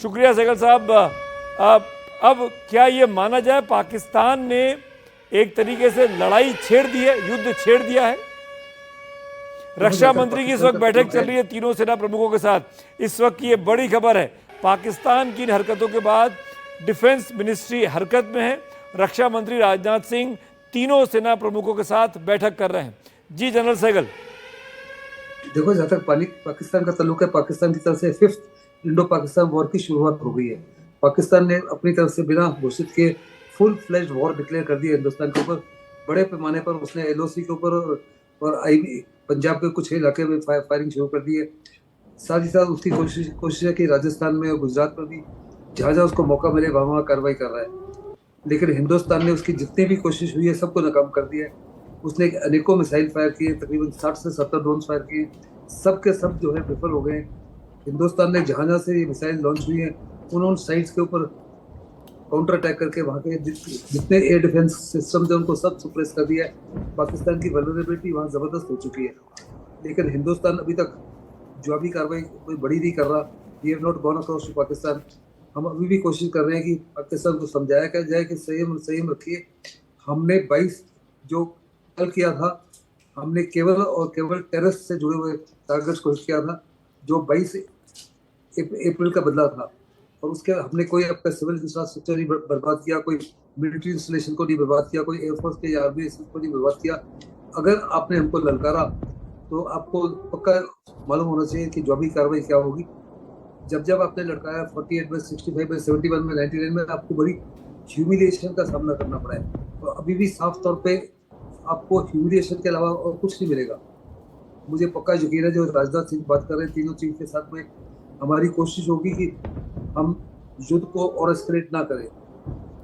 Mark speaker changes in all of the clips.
Speaker 1: शुक्रिया सहगल साहब। अब क्या ये माना जाए पाकिस्तान ने एक तरीके से लड़ाई छेड़ दी है, युद्ध छेड़ दिया है? रक्षा मंत्री की इस वक्त बैठक चल रही है तीनों सेना प्रमुखों के साथ। इस वक्त की ये बड़ी खबर है, पाकिस्तान की इन हरकतों के बाद डिफेंस मिनिस्ट्री हरकत में है। रक्षा मंत्री राजनाथ सिंह तीनों सेना प्रमुखों के साथ बैठक कर रहे हैं। जी जनरल सहगल।
Speaker 2: देखो, जहाँ तक पाकिस्तान का ताल्लुक है, पाकिस्तान की तरफ से 5th इंडो पाकिस्तान वॉर की शुरुआत हो गई है। पाकिस्तान ने अपनी तरफ से बिना घोषित के फुल फ्लेज्ड वॉर डिक्लेयर कर दिया हिंदुस्तान के ऊपर। बड़े पैमाने पर उसने एलओसी के ऊपर और आईबी पंजाब के कुछ इलाके में फायरिंग शुरू कर दी है। साथ ही साथ उसकी कोशिश है कि राजस्थान में और गुजरात में भी जहाँ जहाँ उसको मौका मिले वहाँ वहाँ कार्रवाई कर रहा है। लेकिन हिंदुस्तान ने उसकी जितनी भी कोशिश हुई है सबको नाकाम कर दिया है। उसने अनेकों मिसाइल फायर किए, तकरीबन 60 से 70 ड्रोन फायर किए, सब के सब जो है विफल हो गए। हिंदुस्तान ने जहाँ जहाँ से ये मिसाइल लॉन्च हुई है उन साइट्स के ऊपर काउंटर अटैक करके वहाँ के जितने एयर डिफेंस सिस्टम थे उनको सब सुप्रेस कर दिया है। पाकिस्तान की वल्नरेबिलिटी वहाँ ज़बरदस्त हो चुकी है। लेकिन हिंदुस्तान अभी तक जवाबी कार्रवाई कोई बड़ी नहीं कर रहा। We have not gone across to Pakistan. हम अभी भी कोशिश कर रहे हैं कि पाकिस्तान को समझाया क्या जाए कि संयम रखिए। हमने 22 जो कल किया था, हमने केवल और केवल टेररिस्ट से जुड़े हुए टारगेट्स को हिट किया था, जो 22 अप्रैल का बदला था। और उसके हमने कोई अपना सिविल इंफ्रास्ट्रक्चर नहीं बर्बाद किया, कोई मिलिट्री इंस्टॉलेशन को नहीं बर्बाद किया, कोई एयरफोर्स के या आर्मी को नहीं बर्बाद किया। अगर आपने हमको ललकारा तो आपको पक्का मालूम होना चाहिए कि जो भी कार्रवाई क्या होगी। जब जब आपने लड़काया 48 में, 65 में, 71 में, 99 में, आपको बड़ी ह्यूमिलिएशन का सामना करना पड़ा है। तो अभी भी साफ तौर पे आपको ह्यूमिलिएशन के अलावा और कुछ नहीं मिलेगा। मुझे पक्का यकीन है जो राजनाथ सिंह बात कर रहे हैं तीनों चीफ के साथ में, हमारी कोशिश होगी कि हम युद्ध को और एस्केलेट ना करें।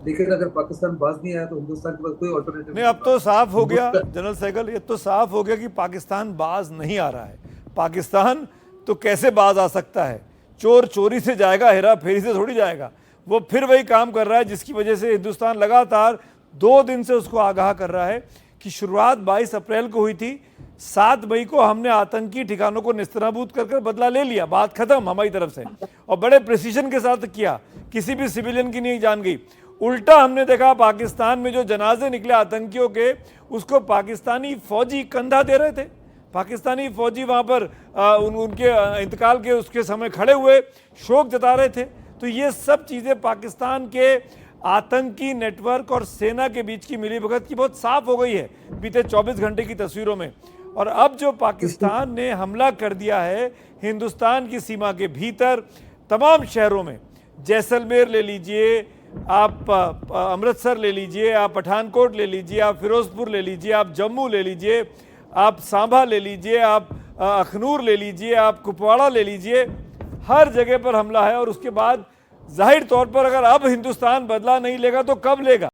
Speaker 2: लेकिन अगर पाकिस्तान बाज नहीं आया तो हिंदुस्तान के पास कोई ऑल्टरनेटिव
Speaker 1: नहीं, अब तो साफ हो गया जनरल सहगल, ये तो साफ हो गया कि पाकिस्तान बाज नहीं आ रहा है। पाकिस्तान तो कैसे बाज आ सकता है? चोर चोरी से जाएगा, हेरा फेरी से थोड़ी जाएगा। वो फिर वही काम कर रहा है जिसकी वजह से हिंदुस्तान लगातार 2 दिन से उसको आगाह कर रहा है कि शुरुआत 22 अप्रैल को हुई थी। 7 मई को हमने आतंकी ठिकानों को निस्तानाबूद कर बदला ले लिया, बात खत्म हमारी तरफ से, और बड़े प्रिसीजन के साथ किया, किसी भी सिविलियन की नहीं जान गई। उल्टा हमने देखा पाकिस्तान में जो जनाजे निकले आतंकियों के, उसको पाकिस्तानी फौजी कंधा दे रहे थे। पाकिस्तानी फौजी वहाँ पर उनके इंतकाल के उसके समय खड़े हुए शोक जता रहे थे। तो ये सब चीज़ें पाकिस्तान के आतंकी नेटवर्क और सेना के बीच की मिलीभगत की बहुत साफ हो गई है बीते 24 घंटे की तस्वीरों में। और अब जो पाकिस्तान ने हमला कर दिया है हिंदुस्तान की सीमा के भीतर तमाम शहरों में, जैसलमेर ले लीजिए, आप अमृतसर ले लीजिए, आप पठानकोट ले लीजिए, आप फिरोजपुर ले लीजिए, आप जम्मू ले लीजिए, आप सांभा ले लीजिए, आप अखनूर ले लीजिए, आप कुपवाड़ा ले लीजिए, हर जगह पर हमला है। और उसके बाद जाहिर तौर पर अगर अब हिंदुस्तान बदला नहीं लेगा तो कब लेगा?